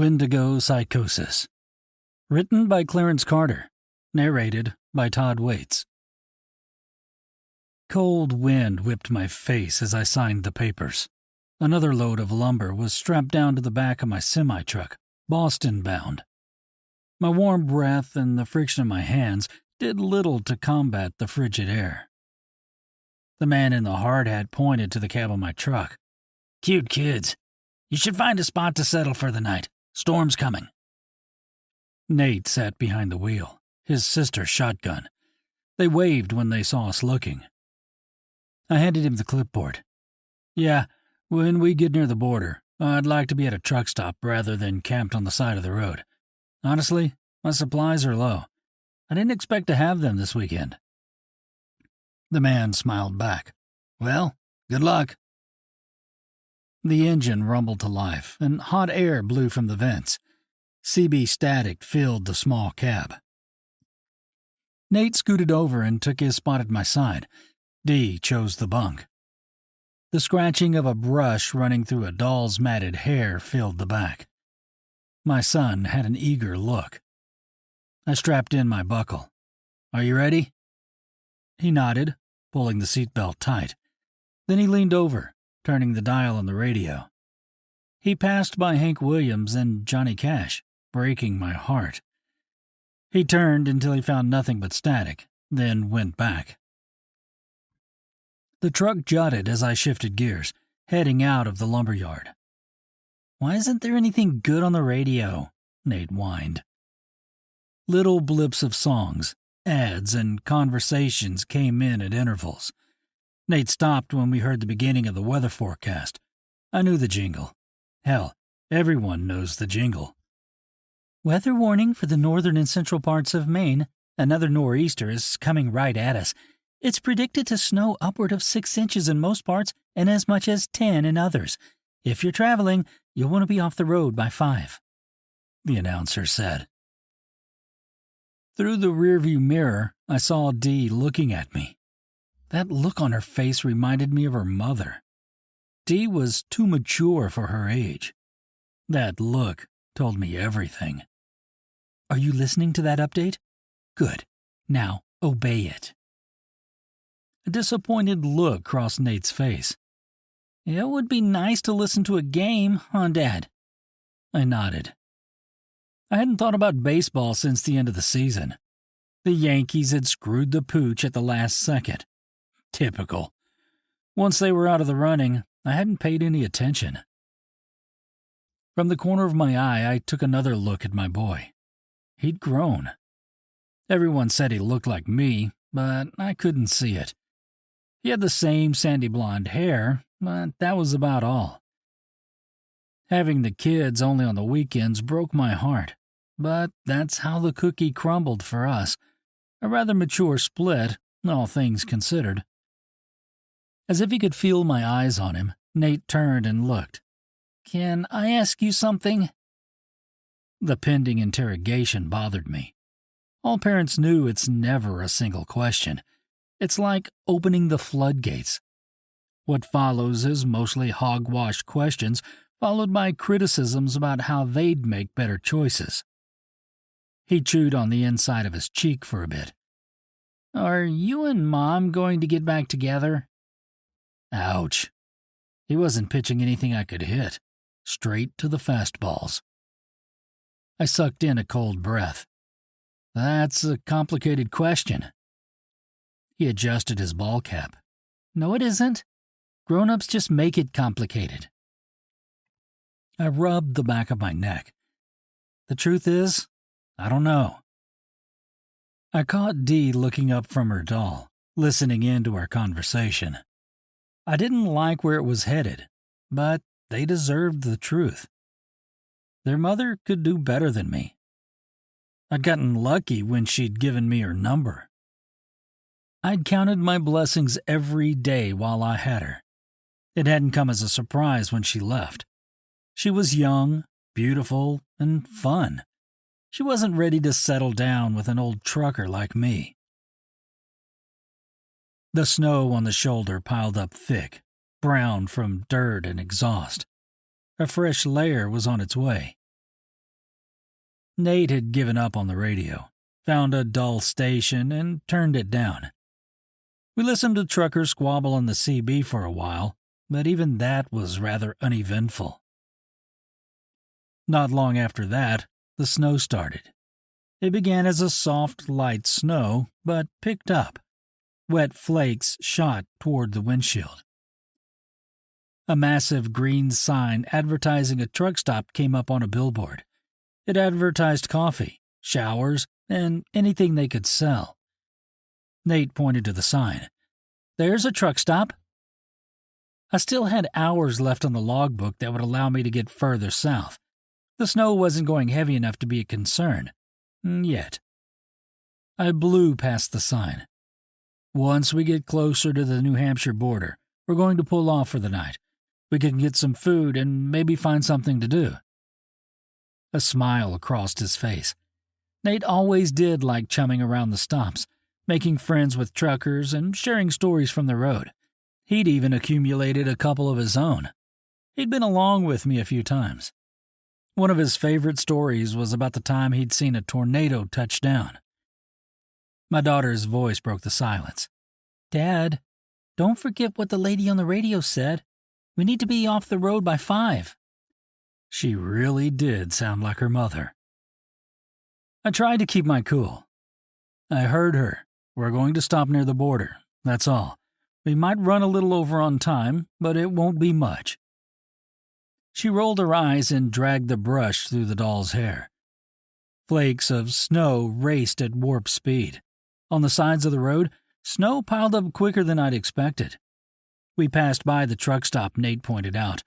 Wendigo Psychosis. Written by Clarence Carter. Narrated by Todd. Cold wind whipped my face as I signed the papers. Another load of lumber was strapped down to the back of my semi-truck, Boston-bound. My warm breath and the friction of my hands did little to combat the frigid air. The man in the hard hat pointed to the cab of my truck. "Cute kids. You should find a spot to settle for the night. Storm's coming." Nate sat behind the wheel, his sister's shotgun. They waved when they saw us looking. I handed him the clipboard. "Yeah, when we get near the border, I'd like to be at a truck stop rather than camped on the side of the road. Honestly, my supplies are low. I didn't expect to have them this weekend." The man smiled back. "Well, good luck." The engine rumbled to life, and hot air blew from the vents. CB static filled the small cab. Nate scooted over and took his spot at my side. Dee chose the bunk. The scratching of a brush running through a doll's matted hair filled the back. My son had an eager look. I strapped in my buckle. "Are you ready?" He nodded, pulling the seatbelt tight. Then he leaned over, turning the dial on the radio. He passed by Hank Williams and Johnny Cash, breaking my heart. He turned until he found nothing but static, then went back. The truck jutted as I shifted gears, heading out of the lumberyard. "Why isn't there anything good on the radio?" Nate whined. Little blips of songs, ads, and conversations came in at intervals. Nate stopped when we heard the beginning of the weather forecast. I knew the jingle. Hell, everyone knows the jingle. "Weather warning for the northern and central parts of Maine. Another nor'easter is coming right at us. It's predicted to snow upward of 6 inches in most parts and as much as 10 in others. If you're traveling, you'll want to be off the road by 5, the announcer said. Through the rearview mirror, I saw Dee looking at me. That look on her face reminded me of her mother. Dee was too mature for her age. That look told me everything. "Are you listening to that update? Good. Now, obey it." A disappointed look crossed Nate's face. "It would be nice to listen to a game, huh, Dad?" I nodded. I hadn't thought about baseball since the end of the season. The Yankees had screwed the pooch at the last second. Typical. Once they were out of the running, I hadn't paid any attention. From the corner of my eye, I took another look at my boy. He'd grown. Everyone said he looked like me, but I couldn't see it. He had the same sandy blonde hair, but that was about all. Having the kids only on the weekends broke my heart, but that's how the cookie crumbled for us. A rather mature split, all things considered. As if he could feel my eyes on him, Nate turned and looked. "Can I ask you something?" The pending interrogation bothered me. All parents knew it's never a single question. It's like opening the floodgates. What follows is mostly hogwash questions, followed by criticisms about how they'd make better choices. He chewed on the inside of his cheek for a bit. "Are you and Mom going to get back together?" Ouch. He wasn't pitching anything I could hit. Straight to the fastballs. I sucked in a cold breath. "That's a complicated question." He adjusted his ball cap. "No, it isn't. Grown-ups just make it complicated." I rubbed the back of my neck. The truth is, I don't know. I caught Dee looking up from her doll, listening in to our conversation. I didn't like where it was headed, but they deserved the truth. Their mother could do better than me. I'd gotten lucky when she'd given me her number. I'd counted my blessings every day while I had her. It hadn't come as a surprise when she left. She was young, beautiful, and fun. She wasn't ready to settle down with an old trucker like me. The snow on the shoulder piled up thick, brown from dirt and exhaust. A fresh layer was on its way. Nate had given up on the radio, found a dull station, and turned it down. We listened to truckers squabble on the CB for a while, but even that was rather uneventful. Not long after that, the snow started. It began as a soft, light snow, but picked up. Wet flakes shot toward the windshield. A massive green sign advertising a truck stop came up on a billboard. It advertised coffee, showers, and anything they could sell. Nate pointed to the sign. "There's a truck stop." I still had hours left on the logbook that would allow me to get further south. The snow wasn't going heavy enough to be a concern. Yet. I blew past the sign. "Once we get closer to the New Hampshire border, we're going to pull off for the night. We can get some food and maybe find something to do." A smile crossed his face. Nate always did like chumming around the stops, making friends with truckers and sharing stories from the road. He'd even accumulated a couple of his own. He'd been along with me a few times. One of his favorite stories was about the time he'd seen a tornado touch down. My daughter's voice broke the silence. "Dad, don't forget what the lady on the radio said. We need to be off the road by 5. She really did sound like her mother. I tried to keep my cool. I heard her. We're going to stop near the border, that's all. We might run a little over on time, but it won't be much. She rolled her eyes and dragged the brush through the doll's hair. Flakes of snow raced at warp speed. On the sides of the road, snow piled up quicker than I'd expected. We passed by the truck stop Nate pointed out.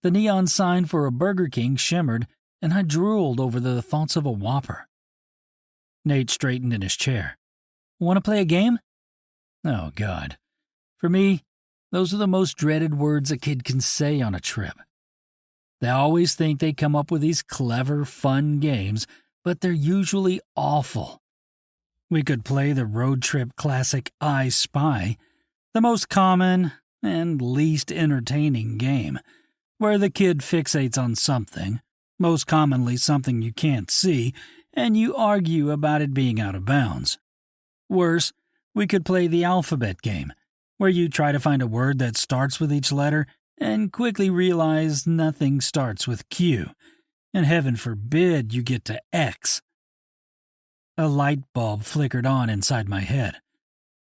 The neon sign for a Burger King shimmered, and I drooled over the thoughts of a Whopper. Nate straightened in his chair. "Want to play a game?" Oh, God. For me, those are the most dreaded words a kid can say on a trip. They always think they come up with these clever, fun games, but they're usually awful. We could play the road trip classic I Spy, the most common and least entertaining game, where the kid fixates on something, most commonly something you can't see, and you argue about it being out of bounds. Worse, we could play the alphabet game, where you try to find a word that starts with each letter and quickly realize nothing starts with Q, and heaven forbid you get to X. A light bulb flickered on inside my head.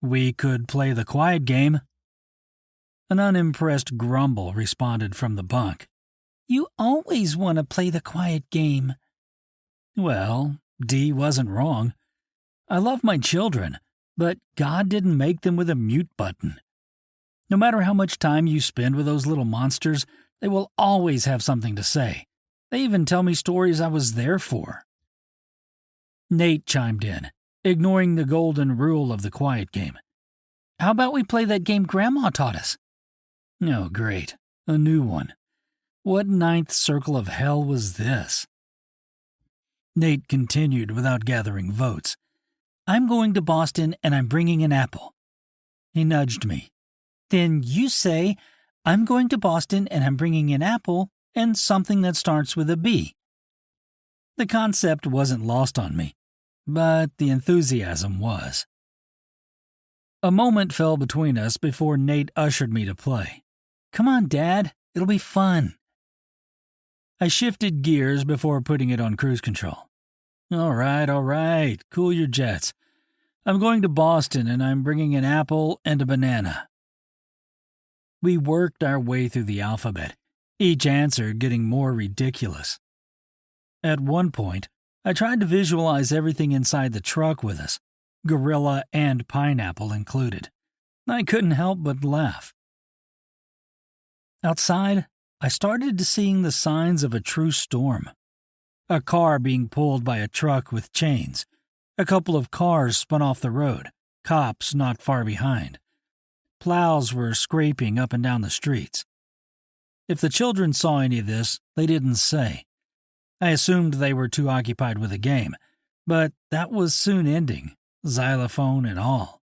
We could play the quiet game. An unimpressed grumble responded from the bunk. "You always want to play the quiet game." Well, Dee wasn't wrong. I love my children, but God didn't make them with a mute button. No matter how much time you spend with those little monsters, they will always have something to say. They even tell me stories I was there for. Nate chimed in, ignoring the golden rule of the quiet game. "How about we play that game Grandma taught us?" Oh, great. A new one. What ninth circle of hell was this? Nate continued without gathering votes. "I'm going to Boston and I'm bringing an apple." He nudged me. "Then you say, 'I'm going to Boston and I'm bringing an apple and something that starts with a B.'" The concept wasn't lost on me, but the enthusiasm was. A moment fell between us before Nate ushered me to play. "Come on, Dad. It'll be fun." I shifted gears before putting it on cruise control. All right. Cool your jets. I'm going to Boston and I'm bringing an apple and a banana. We worked our way through the alphabet, each answer getting more ridiculous. At one point, I tried to visualize everything inside the truck with us, gorilla and pineapple included. I couldn't help but laugh. Outside, I started to seeing the signs of a true storm. A car being pulled by a truck with chains. A couple of cars spun off the road, cops not far behind. Plows were scraping up and down the streets. If the children saw any of this, they didn't say. I assumed they were too occupied with the game, but that was soon ending, xylophone and all.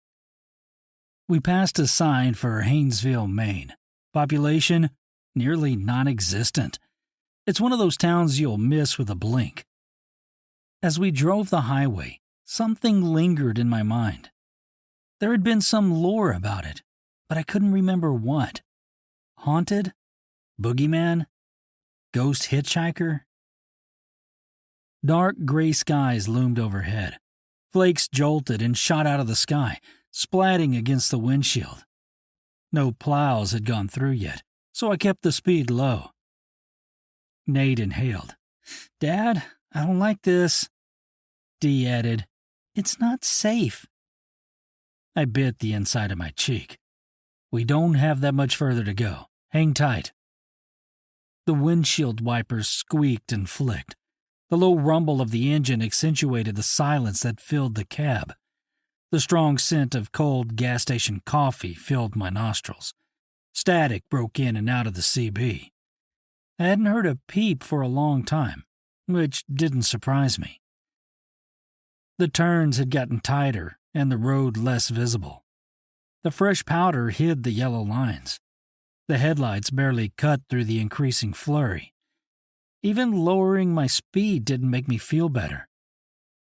We passed a sign for Haynesville, Maine. Population, nearly non-existent. It's one of those towns you'll miss with a blink. As we drove the highway, something lingered in my mind. There had been some lore about it, but I couldn't remember what. Haunted? Boogeyman? Ghost hitchhiker? Dark gray skies loomed overhead. Flakes jolted and shot out of the sky, splatting against the windshield. No plows had gone through yet, so I kept the speed low. Nate inhaled. "Dad, I don't like this." Dee added, "It's not safe." I bit the inside of my cheek. "We don't have that much further to go. Hang tight." The windshield wipers squeaked and flicked. The low rumble of the engine accentuated the silence that filled the cab. The strong scent of cold gas station coffee filled my nostrils. Static broke in and out of the CB. I hadn't heard a peep for a long time, which didn't surprise me. The turns had gotten tighter and the road less visible. The fresh powder hid the yellow lines. The headlights barely cut through the increasing flurry. Even lowering my speed didn't make me feel better.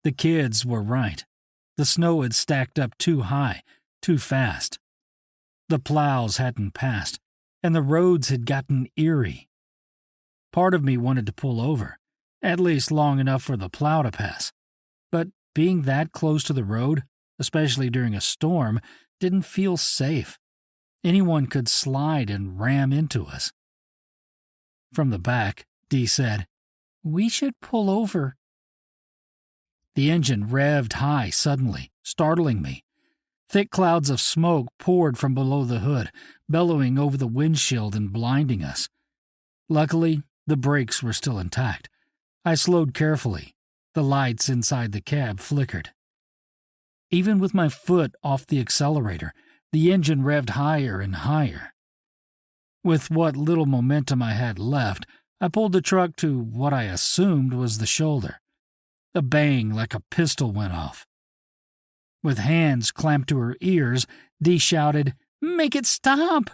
The kids were right. The snow had stacked up too high, too fast. The plows hadn't passed, and the roads had gotten eerie. Part of me wanted to pull over, at least long enough for the plow to pass. But being that close to the road, especially during a storm, didn't feel safe. Anyone could slide and ram into us. From the back, Dee said, "We should pull over." The engine revved high suddenly, startling me. Thick clouds of smoke poured from below the hood, bellowing over the windshield and blinding us. Luckily, the brakes were still intact. I slowed carefully. The lights inside the cab flickered. Even with my foot off the accelerator, the engine revved higher and higher. With what little momentum I had left, I pulled the truck to what I assumed was the shoulder. A bang like a pistol went off. With hands clamped to her ears, Dee shouted, "Make it stop!"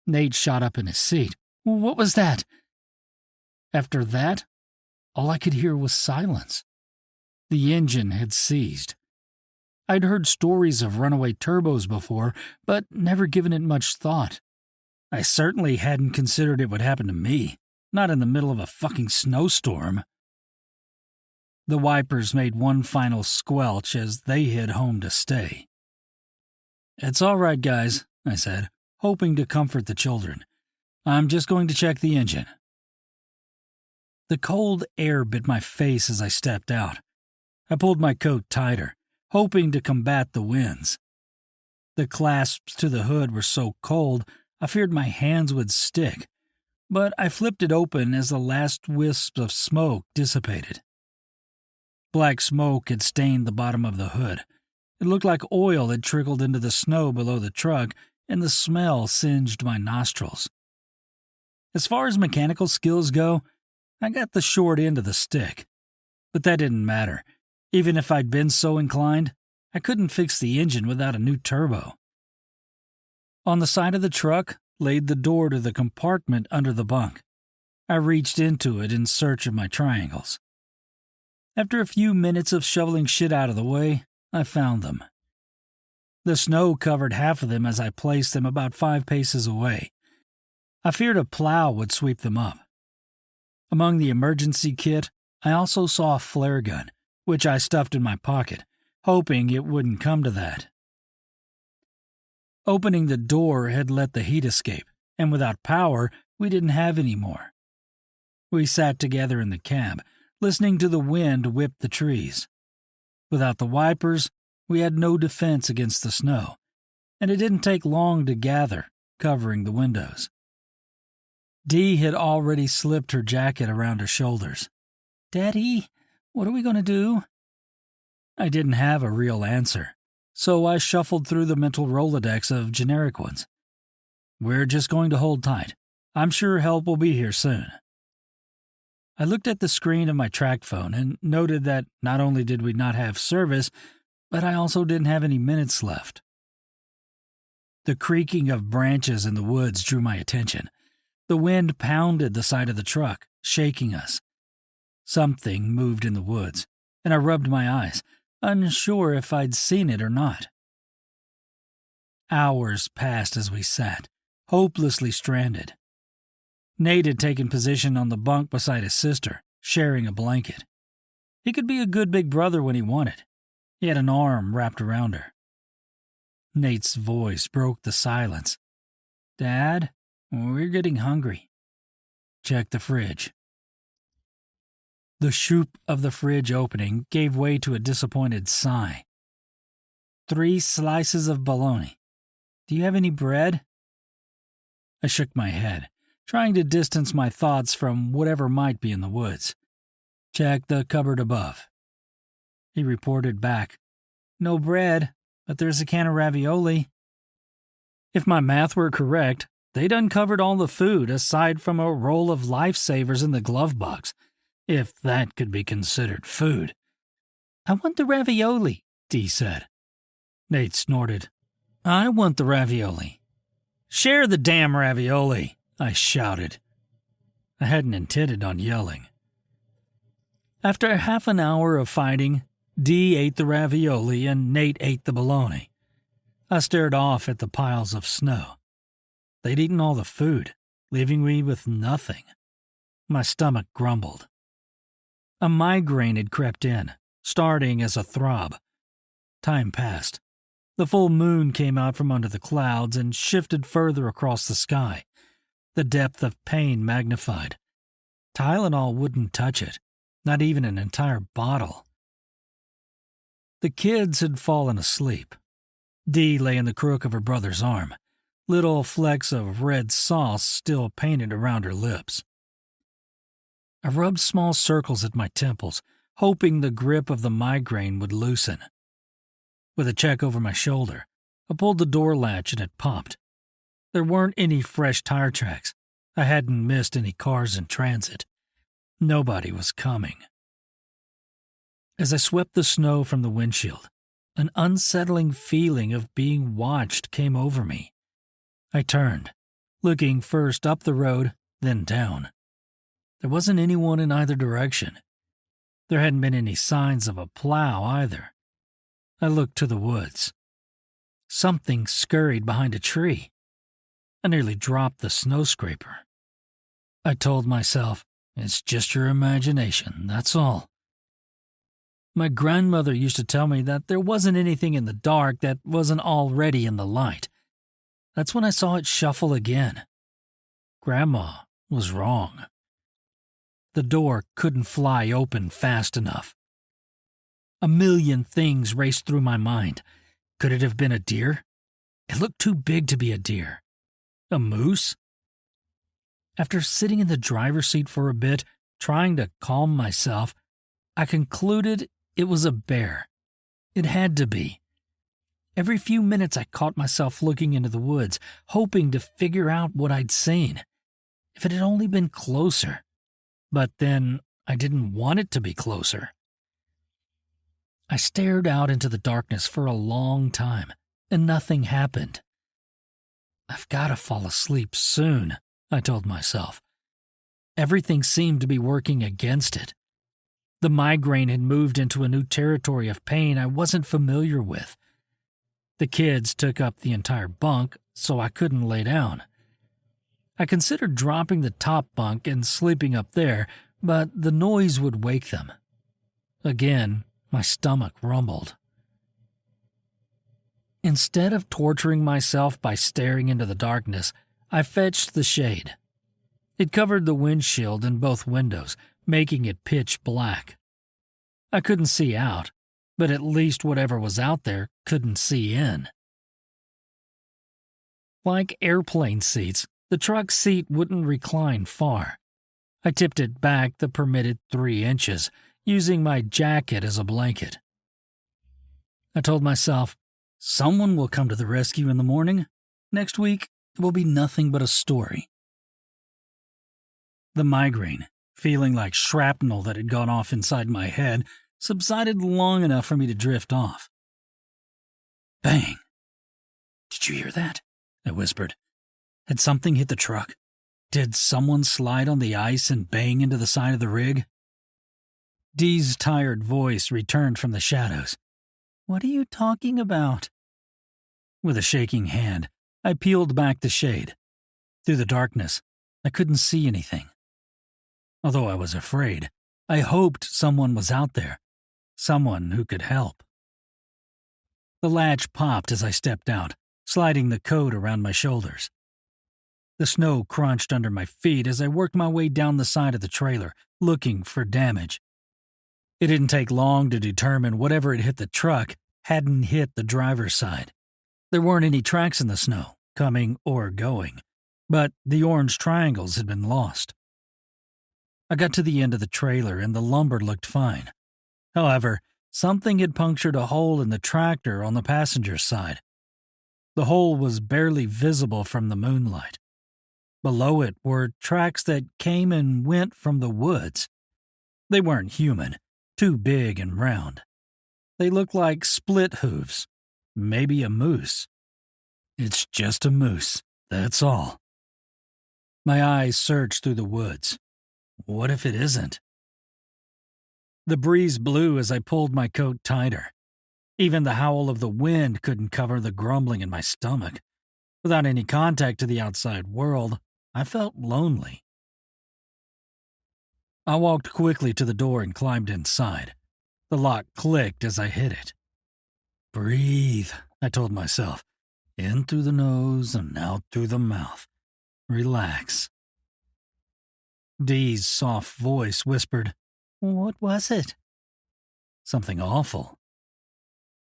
Nate shot up in his seat. "What was that?" After that, all I could hear was silence. The engine had seized. I'd heard stories of runaway turbos before, but never given it much thought. I certainly hadn't considered it would happen to me, not in the middle of a fucking snowstorm. The wipers made one final squelch as they hit home to stay. "It's all right, guys," I said, hoping to comfort the children. "I'm just going to check the engine." The cold air bit my face as I stepped out. I pulled my coat tighter, hoping to combat the winds. The clasps to the hood were so cold, I feared my hands would stick, but I flipped it open as the last wisps of smoke dissipated. Black smoke had stained the bottom of the hood. It looked like oil had trickled into the snow below the truck, and the smell singed my nostrils. As far as mechanical skills go, I got the short end of the stick. But that didn't matter. Even if I'd been so inclined, I couldn't fix the engine without a new turbo. On the side of the truck laid the door to the compartment under the bunk. I reached into it in search of my triangles. After a few minutes of shoveling shit out of the way, I found them. The snow covered half of them as I placed them about 5 paces away. I feared a plow would sweep them up. Among the emergency kit, I also saw a flare gun, which I stuffed in my pocket, hoping it wouldn't come to that. Opening the door had let the heat escape, and without power, we didn't have any more. We sat together in the cab, listening to the wind whip the trees. Without the wipers, we had no defense against the snow, and it didn't take long to gather, covering the windows. Dee had already slipped her jacket around her shoulders. "Daddy, what are we going to do?" I didn't have a real answer, so I shuffled through the mental Rolodex of generic ones. "We're just going to hold tight. I'm sure help will be here soon." I looked at the screen of my track phone and noted that not only did we not have service, but I also didn't have any minutes left. The creaking of branches in the woods drew my attention. The wind pounded the side of the truck, shaking us. Something moved in the woods, and I rubbed my eyes, unsure if I'd seen it or not. Hours passed as we sat, hopelessly stranded. Nate had taken position on the bunk beside his sister, sharing a blanket. He could be a good big brother when he wanted. He had an arm wrapped around her. Nate's voice broke the silence. "Dad, we're getting hungry. Check the fridge." The shoop of the fridge opening gave way to a disappointed sigh. 3 slices of bologna. Do you have any bread? I shook my head, trying to distance my thoughts from whatever might be in the woods. Check the cupboard above. He reported back, "No bread, but there's a can of ravioli." If my math were correct, they'd uncovered all the food aside from a roll of lifesavers in the glove box, if that could be considered food. "I want the ravioli," Dee said. Nate snorted. "I want the ravioli." "Share the damn ravioli," I shouted. I hadn't intended on yelling. After half an hour of fighting, Dee ate the ravioli and Nate ate the bologna. I stared off at the piles of snow. They'd eaten all the food, leaving me with nothing. My stomach grumbled. A migraine had crept in, starting as a throb. Time passed. The full moon came out from under the clouds and shifted further across the sky. The depth of pain magnified. Tylenol wouldn't touch it, not even an entire bottle. The kids had fallen asleep. Dee lay in the crook of her brother's arm, little flecks of red sauce still painted around her lips. I rubbed small circles at my temples, hoping the grip of the migraine would loosen. With a check over my shoulder, I pulled the door latch and it popped. There weren't any fresh tire tracks. I hadn't missed any cars in transit. Nobody was coming. As I swept the snow from the windshield, an unsettling feeling of being watched came over me. I turned, looking first up the road, then down. There wasn't anyone in either direction. There hadn't been any signs of a plow either. I looked to the woods. Something scurried behind a tree. I nearly dropped the snow scraper. I told myself, it's just your imagination, that's all. My grandmother used to tell me that there wasn't anything in the dark that wasn't already in the light. That's when I saw it shuffle again. Grandma was wrong. The door couldn't fly open fast enough. A million things raced through my mind. Could it have been a deer? It looked too big to be a deer. A moose? After sitting in the driver's seat for a bit, trying to calm myself, I concluded it was a bear. It had to be. Every few minutes I caught myself looking into the woods, hoping to figure out what I'd seen. If it had only been closer. But then I didn't want it to be closer. I stared out into the darkness for a long time, and nothing happened. I've got to fall asleep soon, I told myself. Everything seemed to be working against it. The migraine had moved into a new territory of pain I wasn't familiar with. The kids took up the entire bunk, so I couldn't lay down. I considered dropping the top bunk and sleeping up there, but the noise would wake them. Again, my stomach rumbled. Instead of torturing myself by staring into the darkness, I fetched the shade. It covered the windshield and both windows, making it pitch black. I couldn't see out, but at least whatever was out there couldn't see in. Like airplane seats, the truck seat wouldn't recline far. I tipped it back the permitted 3 inches, using my jacket as a blanket. I told myself, someone will come to the rescue in the morning. Next week, it will be nothing but a story. The migraine, feeling like shrapnel that had gone off inside my head, subsided long enough for me to drift off. Bang! Did you hear that? I whispered. Had something hit the truck? Did someone slide on the ice and bang into the side of the rig? Dee's tired voice returned from the shadows. "What are you talking about?" With a shaking hand, I peeled back the shade. Through the darkness, I couldn't see anything. Although I was afraid, I hoped someone was out there, someone who could help. The latch popped as I stepped out, sliding the coat around my shoulders. The snow crunched under my feet as I worked my way down the side of the trailer, looking for damage. It didn't take long to determine whatever had hit the truck hadn't hit the driver's side. There weren't any tracks in the snow, coming or going, but the orange triangles had been lost. I got to the end of the trailer and the lumber looked fine. However, something had punctured a hole in the tractor on the passenger's side. The hole was barely visible from the moonlight. Below it were tracks that came and went from the woods. They weren't human, too big and round. They looked like split hooves, maybe a moose. It's just a moose, that's all. My eyes searched through the woods. What if it isn't? The breeze blew as I pulled my coat tighter. Even the howl of the wind couldn't cover the grumbling in my stomach. Without any contact to the outside world, I felt lonely. I walked quickly to the door and climbed inside. The lock clicked as I hit it. Breathe, I told myself. In through the nose and out through the mouth. Relax. Dee's soft voice whispered, "What was it?" Something awful.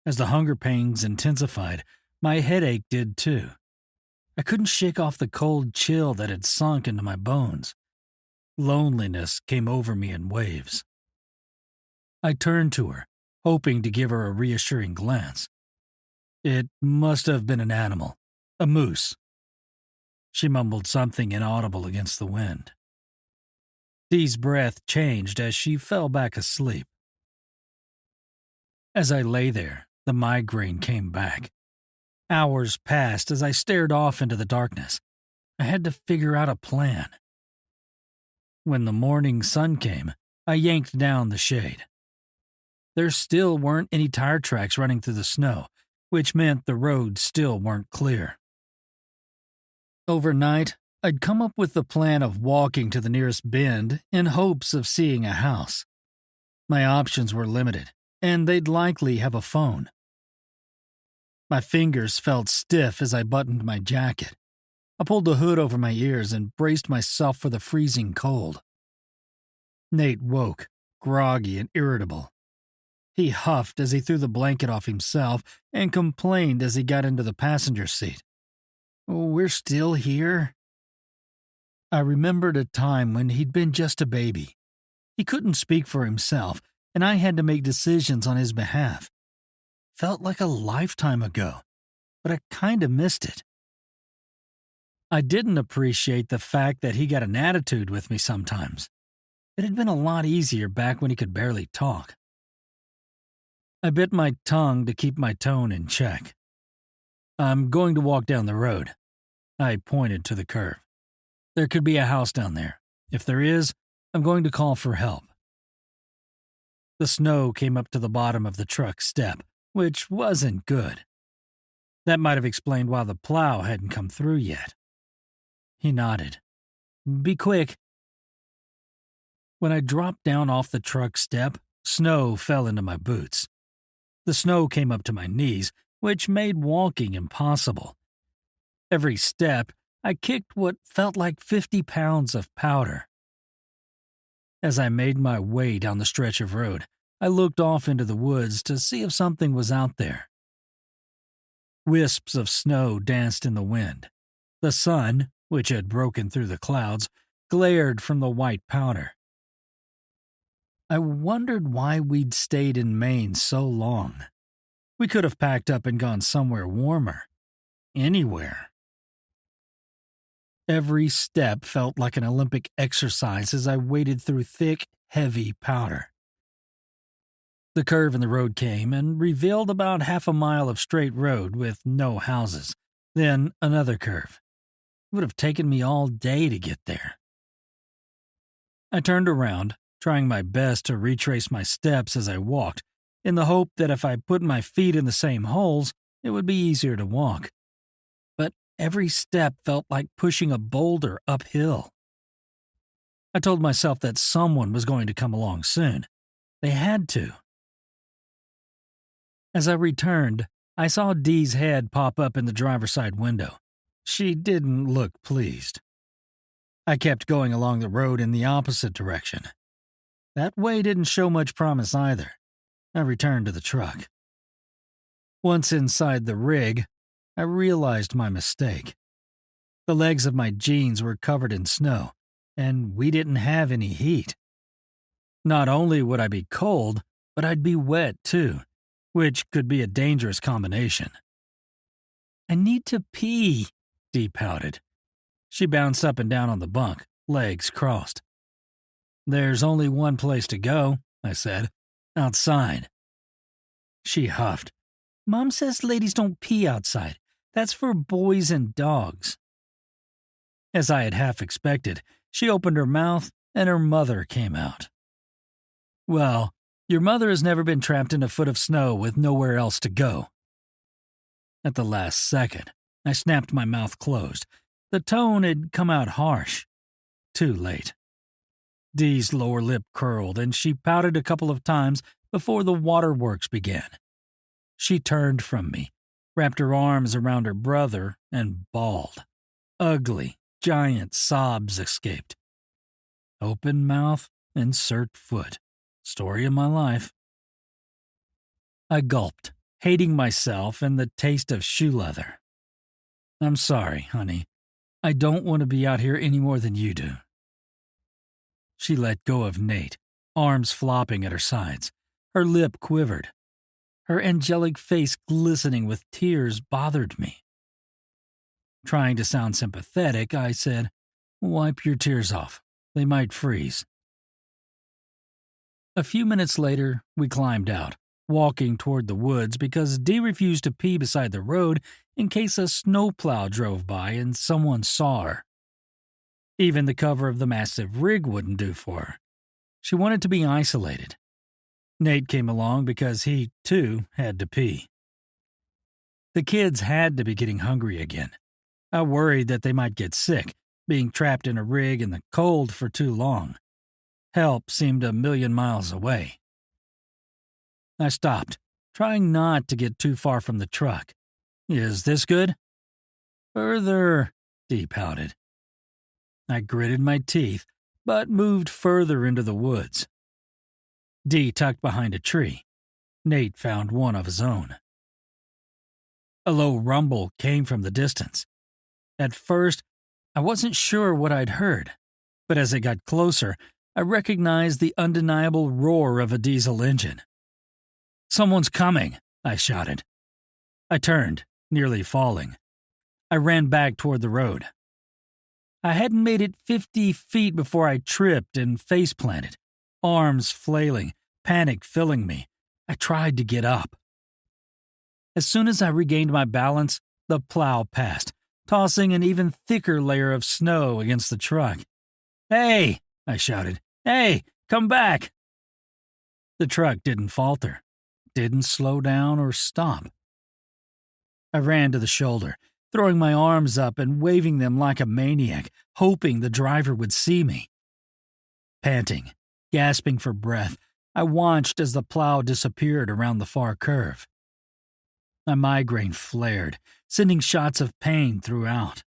As the hunger pangs intensified, my headache did too. I couldn't shake off the cold chill that had sunk into my bones. Loneliness came over me in waves. I turned to her, hoping to give her a reassuring glance. It must have been an animal, a moose. She mumbled something inaudible against the wind. Dee's breath changed as she fell back asleep. As I lay there, the migraine came back. Hours passed as I stared off into the darkness. I had to figure out a plan. When the morning sun came, I yanked down the shade. There still weren't any tire tracks running through the snow, which meant the roads still weren't clear. Overnight, I'd come up with the plan of walking to the nearest bend in hopes of seeing a house. My options were limited, and they'd likely have a phone. My fingers felt stiff as I buttoned my jacket. I pulled the hood over my ears and braced myself for the freezing cold. Nate woke, groggy and irritable. He huffed as he threw the blanket off himself and complained as he got into the passenger seat. "We're still here?" I remembered a time when he'd been just a baby. He couldn't speak for himself, and I had to make decisions on his behalf. Felt like a lifetime ago, but I kinda missed it. I didn't appreciate the fact that he got an attitude with me sometimes. It had been a lot easier back when he could barely talk. I bit my tongue to keep my tone in check. "I'm going to walk down the road." I pointed to the curve. "There could be a house down there. If there is, I'm going to call for help." The snow came up to the bottom of the truck step, which wasn't good. That might have explained why the plow hadn't come through yet. He nodded. "Be quick." When I dropped down off the truck step, snow fell into my boots. The snow came up to my knees, which made walking impossible. Every step, I kicked what felt like 50 pounds of powder. As I made my way down the stretch of road, I looked off into the woods to see if something was out there. Wisps of snow danced in the wind. The sun, which had broken through the clouds, glared from the white powder. I wondered why we'd stayed in Maine so long. We could have packed up and gone somewhere warmer. Anywhere. Every step felt like an Olympic exercise as I waded through thick, heavy powder. The curve in the road came and revealed about half a mile of straight road with no houses, then another curve. It would have taken me all day to get there. I turned around, trying my best to retrace my steps as I walked, in the hope that if I put my feet in the same holes, it would be easier to walk. But every step felt like pushing a boulder uphill. I told myself that someone was going to come along soon. They had to. As I returned, I saw Dee's head pop up in the driver's side window. She didn't look pleased. I kept going along the road in the opposite direction. That way didn't show much promise either. I returned to the truck. Once inside the rig, I realized my mistake. The legs of my jeans were covered in snow, and we didn't have any heat. Not only would I be cold, but I'd be wet too, which could be a dangerous combination. "I need to pee," Dee pouted. She bounced up and down on the bunk, legs crossed. "There's only one place to go," I said. "Outside." She huffed. "Mom says ladies don't pee outside. That's for boys and dogs." As I had half expected, she opened her mouth and her mother came out. "Well, your mother has never been trapped in a foot of snow with nowhere else to go." At the last second, I snapped my mouth closed. The tone had come out harsh. Too late. Dee's lower lip curled, and she pouted a couple of times before the waterworks began. She turned from me, wrapped her arms around her brother, and bawled. Ugly, giant sobs escaped. Open mouth, insert foot. Story of my life. I gulped, hating myself and the taste of shoe leather. "I'm sorry, honey. I don't want to be out here any more than you do." She let go of Nate, arms flopping at her sides. Her lip quivered. Her angelic face glistening with tears bothered me. Trying to sound sympathetic, I said, "Wipe your tears off. They might freeze." A few minutes later, we climbed out, walking toward the woods because Dee refused to pee beside the road in case a snowplow drove by and someone saw her. Even the cover of the massive rig wouldn't do for her. She wanted to be isolated. Nate came along because he, too, had to pee. The kids had to be getting hungry again. I worried that they might get sick, being trapped in a rig in the cold for too long. Help seemed a million miles away. I stopped, trying not to get too far from the truck. "Is this good?" "Further," Dee pouted. I gritted my teeth, but moved further into the woods. Dee tucked behind a tree. Nate found one of his own. A low rumble came from the distance. At first, I wasn't sure what I'd heard, but as it got closer, I recognized the undeniable roar of a diesel engine. "Someone's coming," I shouted. I turned, nearly falling. I ran back toward the road. I hadn't made it 50 feet before I tripped and face-planted, arms flailing, panic filling me. I tried to get up. As soon as I regained my balance, the plow passed, tossing an even thicker layer of snow against the truck. "Hey!" I shouted. "Hey, come back!" The truck didn't falter, didn't slow down or stop. I ran to the shoulder, throwing my arms up and waving them like a maniac, hoping the driver would see me. Panting, gasping for breath, I watched as the plow disappeared around the far curve. My migraine flared, sending shots of pain throughout.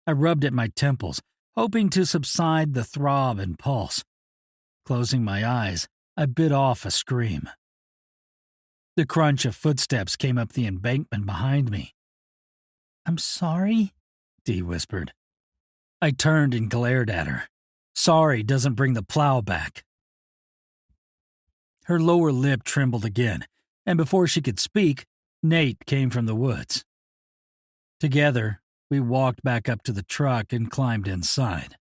I rubbed at my temples, hoping to subside the throb and pulse. Closing my eyes, I bit off a scream. The crunch of footsteps came up the embankment behind me. "I'm sorry," Dee whispered. I turned and glared at her. Sorry doesn't bring the plow back. Her lower lip trembled again, and before she could speak, Nate came from the woods. Together, we walked back up to the truck and climbed inside.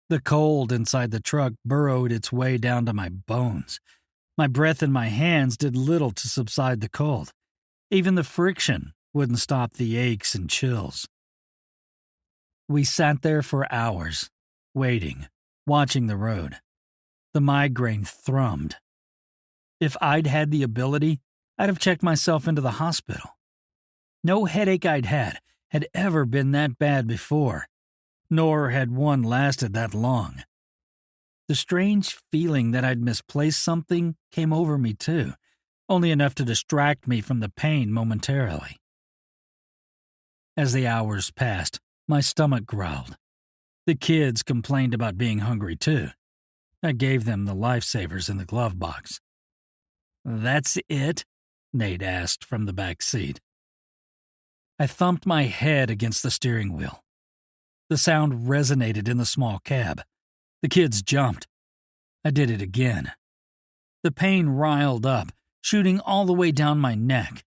The cold inside the truck burrowed its way down to my bones. My breath and my hands did little to subside the cold. Even the friction wouldn't stop the aches and chills. We sat there for hours, waiting, watching the road. The migraine thrummed. If I'd had the ability, I'd have checked myself into the hospital. No headache I'd had ever been that bad before, nor had one lasted that long. The strange feeling that I'd misplaced something came over me too, only enough to distract me from the pain momentarily. As the hours passed, my stomach growled. The kids complained about being hungry too. I gave them the lifesavers in the glove box. "That's it?" Nate asked from the back seat. I thumped my head against the steering wheel. The sound resonated in the small cab. The kids jumped. I did it again. The pain riled up, shooting all the way down my neck.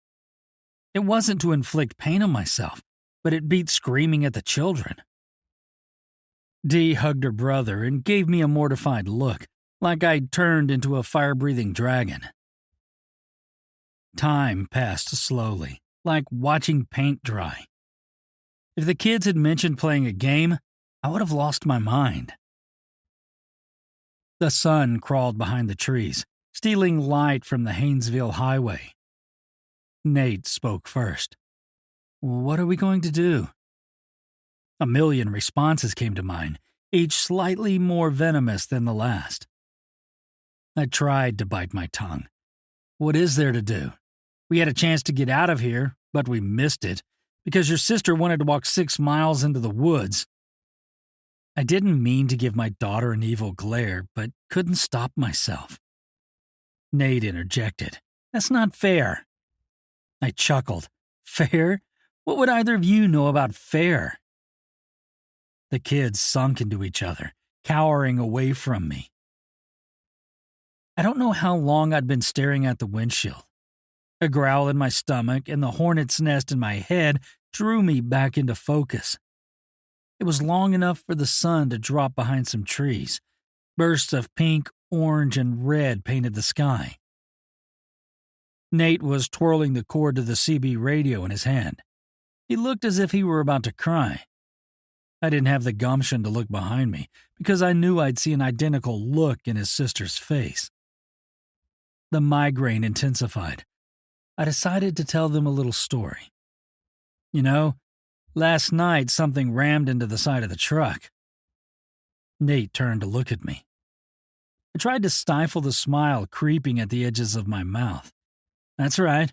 It wasn't to inflict pain on myself, but it beat screaming at the children. Dee hugged her brother and gave me a mortified look, like I'd turned into a fire-breathing dragon. Time passed slowly, like watching paint dry. If the kids had mentioned playing a game, I would have lost my mind. The sun crawled behind the trees, stealing light from the Haynesville highway. Nate spoke first. "What are we going to do?" A million responses came to mind, each slightly more venomous than the last. I tried to bite my tongue. What is there to do? We had a chance to get out of here, but we missed it because your sister wanted to walk 6 miles into the woods. I didn't mean to give my daughter an evil glare, but couldn't stop myself. Nate interjected. "That's not fair." I chuckled. "Fair? What would either of you know about fair?" The kids sunk into each other, cowering away from me. I don't know how long I'd been staring at the windshield. A growl in my stomach and the hornet's nest in my head drew me back into focus. It was long enough for the sun to drop behind some trees. Bursts of pink, orange, and red painted the sky. Nate was twirling the cord to the CB radio in his hand. He looked as if he were about to cry. I didn't have the gumption to look behind me because I knew I'd see an identical look in his sister's face. The migraine intensified. I decided to tell them a little story. "You know, last night something rammed into the side of the truck." Nate turned to look at me. I tried to stifle the smile creeping at the edges of my mouth. "That's right.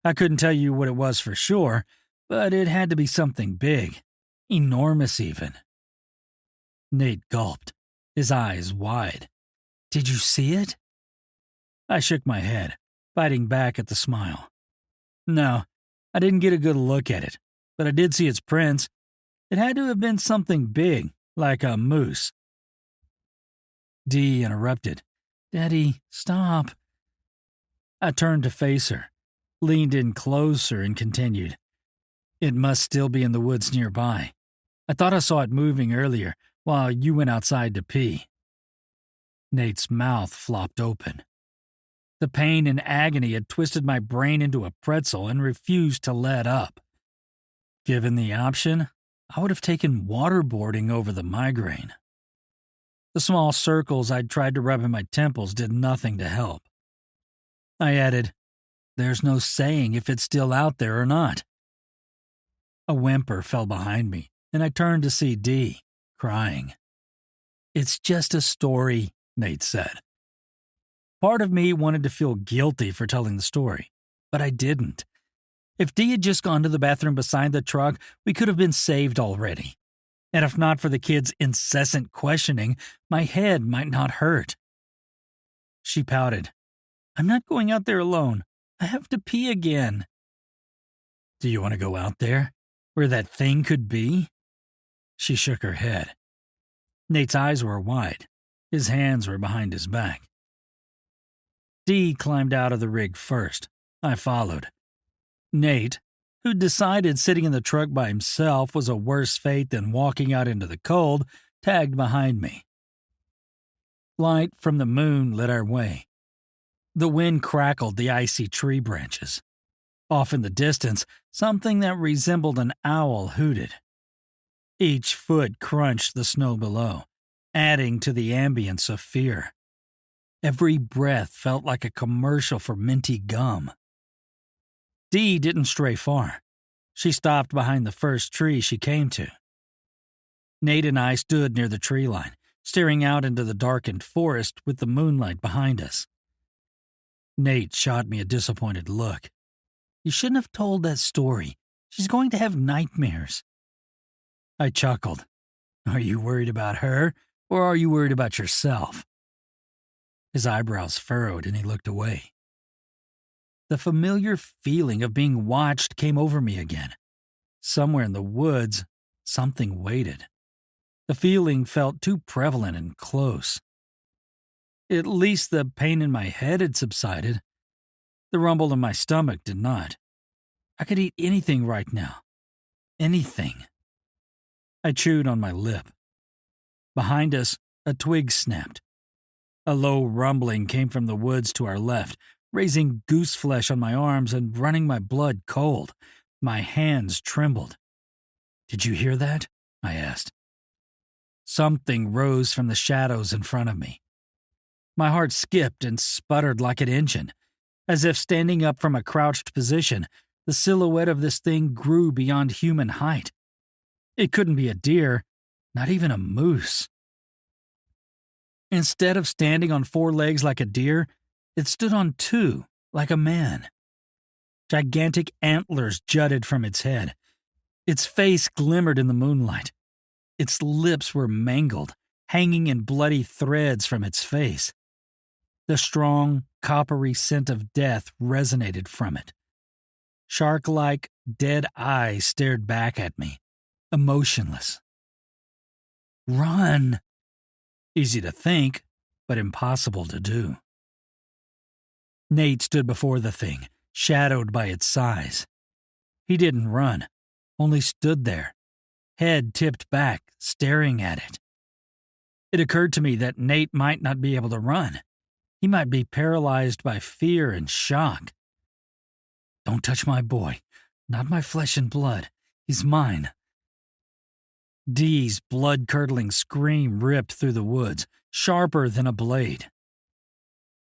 I couldn't tell you what it was for sure, but it had to be something big. Enormous even." Nate gulped, his eyes wide. "Did you see it?" I shook my head, fighting back at the smile. "No, I didn't get a good look at it, but I did see its prints. It had to have been something big, like a moose." Dee interrupted. "Daddy, stop." I turned to face her, leaned in closer, and continued. "It must still be in the woods nearby. I thought I saw it moving earlier while you went outside to pee." Nate's mouth flopped open. The pain and agony had twisted my brain into a pretzel and refused to let up. Given the option, I would have taken waterboarding over the migraine. The small circles I'd tried to rub in my temples did nothing to help. I added, "There's no saying if it's still out there or not." A whimper fell behind me, and I turned to see Dee, crying. "It's just a story," Nate said. Part of me wanted to feel guilty for telling the story, but I didn't. If Dee had just gone to the bathroom beside the truck, we could have been saved already. And if not for the kids' incessant questioning, my head might not hurt. She pouted. "I'm not going out there alone. I have to pee again." "Do you want to go out there, where that thing could be?" She shook her head. Nate's eyes were wide. His hands were behind his back. Dee climbed out of the rig first. I followed. Nate, who'd decided sitting in the truck by himself was a worse fate than walking out into the cold, tagged behind me. Light from the moon lit our way. The wind crackled the icy tree branches. Off in the distance, something that resembled an owl hooted. Each foot crunched the snow below, adding to the ambience of fear. Every breath felt like a commercial for minty gum. Dee didn't stray far. She stopped behind the first tree she came to. Nate and I stood near the tree line, staring out into the darkened forest with the moonlight behind us. Nate shot me a disappointed look. You shouldn't have told that story. She's going to have nightmares. I chuckled. Are you worried about her, or are you worried about yourself? His eyebrows furrowed and he looked away. The familiar feeling of being watched came over me again. Somewhere in the woods, something waited. The feeling felt too prevalent and close. At least the pain in my head had subsided. The rumble in my stomach did not. I could eat anything right now. Anything. I chewed on my lip. Behind us, a twig snapped. A low rumbling came from the woods to our left, raising goose flesh on my arms and running my blood cold. My hands trembled. Did you hear that? I asked. Something rose from the shadows in front of me. My heart skipped and sputtered like an engine. As if standing up from a crouched position, the silhouette of this thing grew beyond human height. It couldn't be a deer, not even a moose. Instead of standing on 4 legs like a deer, it stood on 2, like a man. Gigantic antlers jutted from its head. Its face glimmered in the moonlight. Its lips were mangled, hanging in bloody threads from its face. The strong, coppery scent of death resonated from it. Shark-like, dead eyes stared back at me, emotionless. Run! Easy to think, but impossible to do. Nate stood before the thing, shadowed by its size. He didn't run, only stood there, head tipped back, staring at it. It occurred to me that Nate might not be able to run. He might be paralyzed by fear and shock. Don't touch my boy, not my flesh and blood. He's mine. Dee's blood-curdling scream ripped through the woods, sharper than a blade.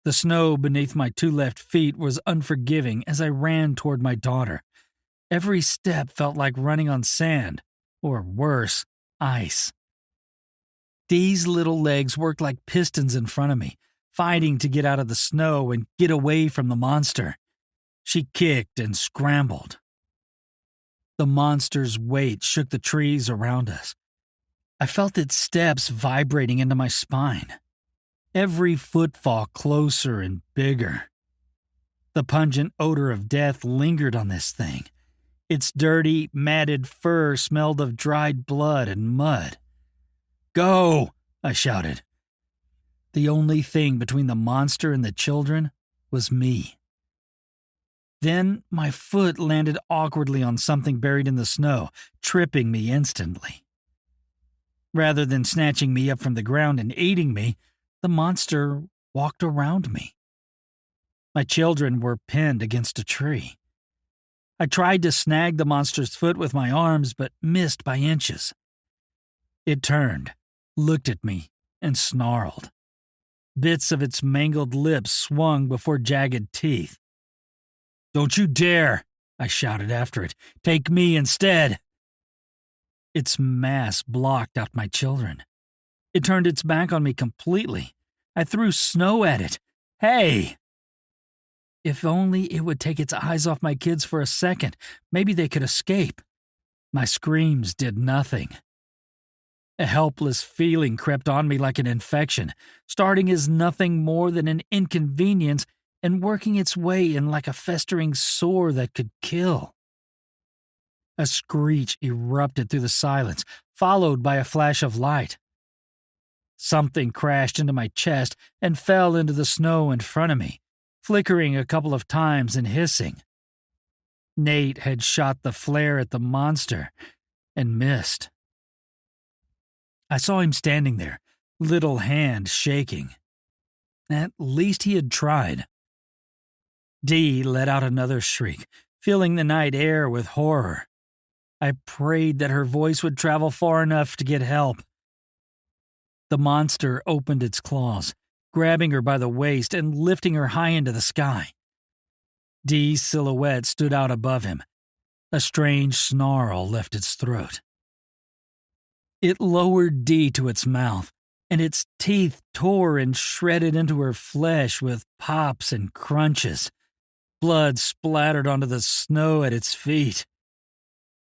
The snow beneath my 2 left feet was unforgiving as I ran toward my daughter. Every step felt like running on sand, or worse, ice. Dee's little legs worked like pistons in front of me, fighting to get out of the snow and get away from the monster. She kicked and scrambled. The monster's weight shook the trees around us. I felt its steps vibrating into my spine. Every footfall closer and bigger. The pungent odor of death lingered on this thing. Its dirty, matted fur smelled of dried blood and mud. Go! I shouted. The only thing between the monster and the children was me. Then my foot landed awkwardly on something buried in the snow, tripping me instantly. Rather than snatching me up from the ground and aiding me, the monster walked around me. My children were pinned against a tree. I tried to snag the monster's foot with my arms, but missed by inches. It turned, looked at me, and snarled. Bits of its mangled lips swung before jagged teeth. Don't you dare, I shouted after it. Take me instead. Its mass blocked out my children. It turned its back on me completely. I threw snow at it. Hey! If only it would take its eyes off my kids for a second, maybe they could escape. My screams did nothing. A helpless feeling crept on me like an infection, starting as nothing more than an inconvenience and working its way in like a festering sore that could kill. A screech erupted through the silence, followed by a flash of light. Something crashed into my chest and fell into the snow in front of me, flickering a couple of times and hissing. Nate had shot the flare at the monster and missed. I saw him standing there, little hand shaking. At least he had tried. Dee let out another shriek, filling the night air with horror. I prayed that her voice would travel far enough to get help. The monster opened its claws, grabbing her by the waist and lifting her high into the sky. Dee's silhouette stood out above him. A strange snarl left its throat. It lowered Dee to its mouth, and its teeth tore and shredded into her flesh with pops and crunches. Blood splattered onto the snow at its feet.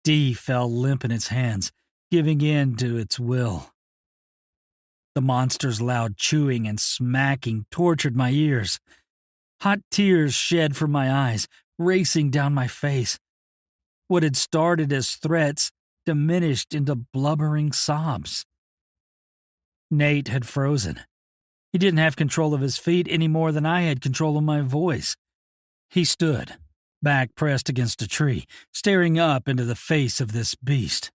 Dee fell limp in its hands, giving in to its will. The monster's loud chewing and smacking tortured my ears. Hot tears shed from my eyes, racing down my face. What had started as threats diminished into blubbering sobs. Nate had frozen. He didn't have control of his feet any more than I had control of my voice. He stood, back pressed against a tree, staring up into the face of this beast.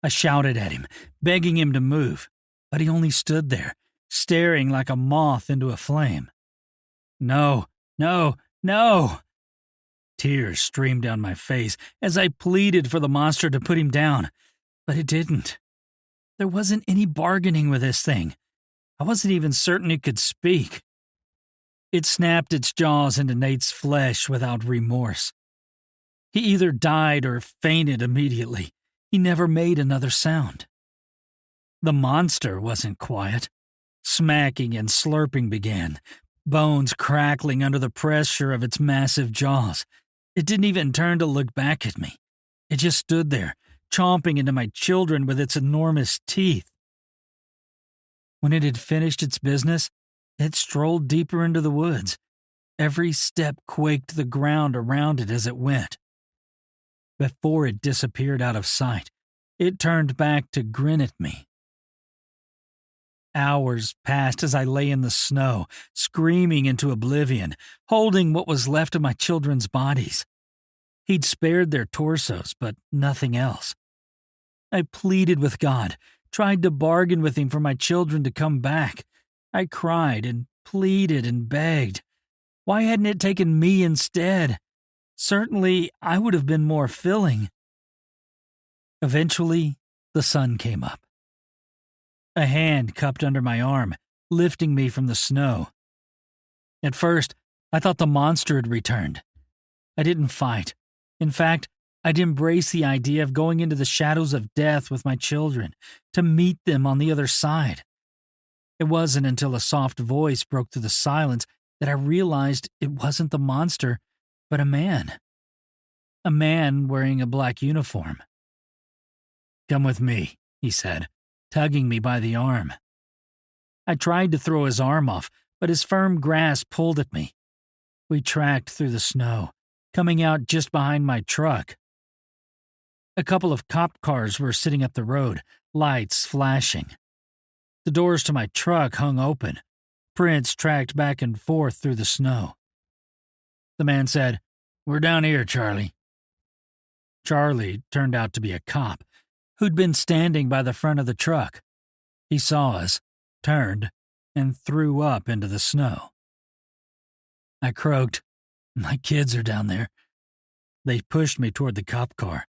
I shouted at him, begging him to move, but he only stood there, staring like a moth into a flame. No, no, no! Tears streamed down my face as I pleaded for the monster to put him down, but it didn't. There wasn't any bargaining with this thing. I wasn't even certain it could speak. It snapped its jaws into Nate's flesh without remorse. He either died or fainted immediately. He never made another sound. The monster wasn't quiet. Smacking and slurping began, bones crackling under the pressure of its massive jaws. It didn't even turn to look back at me. It just stood there, chomping into my children with its enormous teeth. When it had finished its business, it strolled deeper into the woods. Every step quaked the ground around it as it went. Before it disappeared out of sight, it turned back to grin at me. Hours passed as I lay in the snow, screaming into oblivion, holding what was left of my children's bodies. He'd spared their torsos, but nothing else. I pleaded with God, tried to bargain with him for my children to come back. I cried and pleaded and begged. Why hadn't it taken me instead? Certainly, I would have been more filling. Eventually, the sun came up. A hand cupped under my arm, lifting me from the snow. At first, I thought the monster had returned. I didn't fight. In fact, I'd embrace the idea of going into the shadows of death with my children, to meet them on the other side. It wasn't until a soft voice broke through the silence that I realized it wasn't the monster, but a man. A man wearing a black uniform. "Come with me," he said, tugging me by the arm. I tried to throw his arm off, but his firm grasp pulled at me. We tracked through the snow, coming out just behind my truck. A couple of cop cars were sitting up the road, lights flashing. The doors to my truck hung open. Prints tracked back and forth through the snow. The man said, "We're down here, Charlie." Charlie turned out to be a cop who'd been standing by the front of the truck. He saw us, turned, and threw up into the snow. I croaked, "My kids are down there." They pushed me toward the cop car.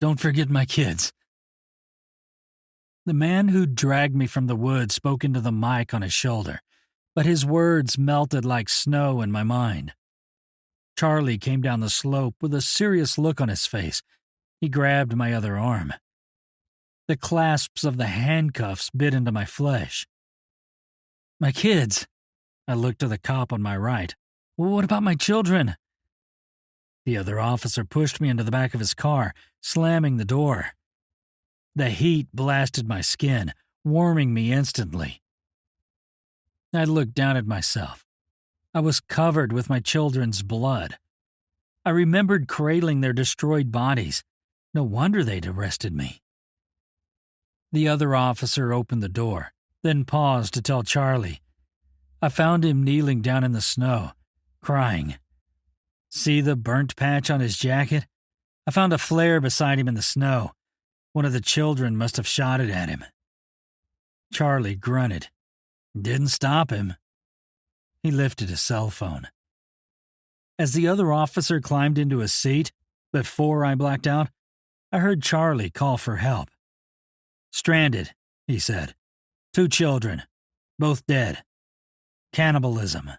"Don't forget my kids." The man who dragged me from the woods spoke into the mic on his shoulder, but his words melted like snow in my mind. Charlie came down the slope with a serious look on his face. He grabbed my other arm. The clasps of the handcuffs bit into my flesh. "My kids." I looked to the cop on my right. "Well, what about my children?" The other officer pushed me into the back of his car, slamming the door. The heat blasted my skin, warming me instantly. I looked down at myself. I was covered with my children's blood. I remembered cradling their destroyed bodies. No wonder they'd arrested me. The other officer opened the door, then paused to tell Charlie. I found him kneeling down in the snow, crying. See the burnt patch on his jacket? I found a flare beside him in the snow. One of the children must have shot it at him. Charlie grunted. Didn't stop him. He lifted his cell phone. As the other officer climbed into his seat, before I blacked out, I heard Charlie call for help. Stranded, he said. 2 children, both dead. cannibalism,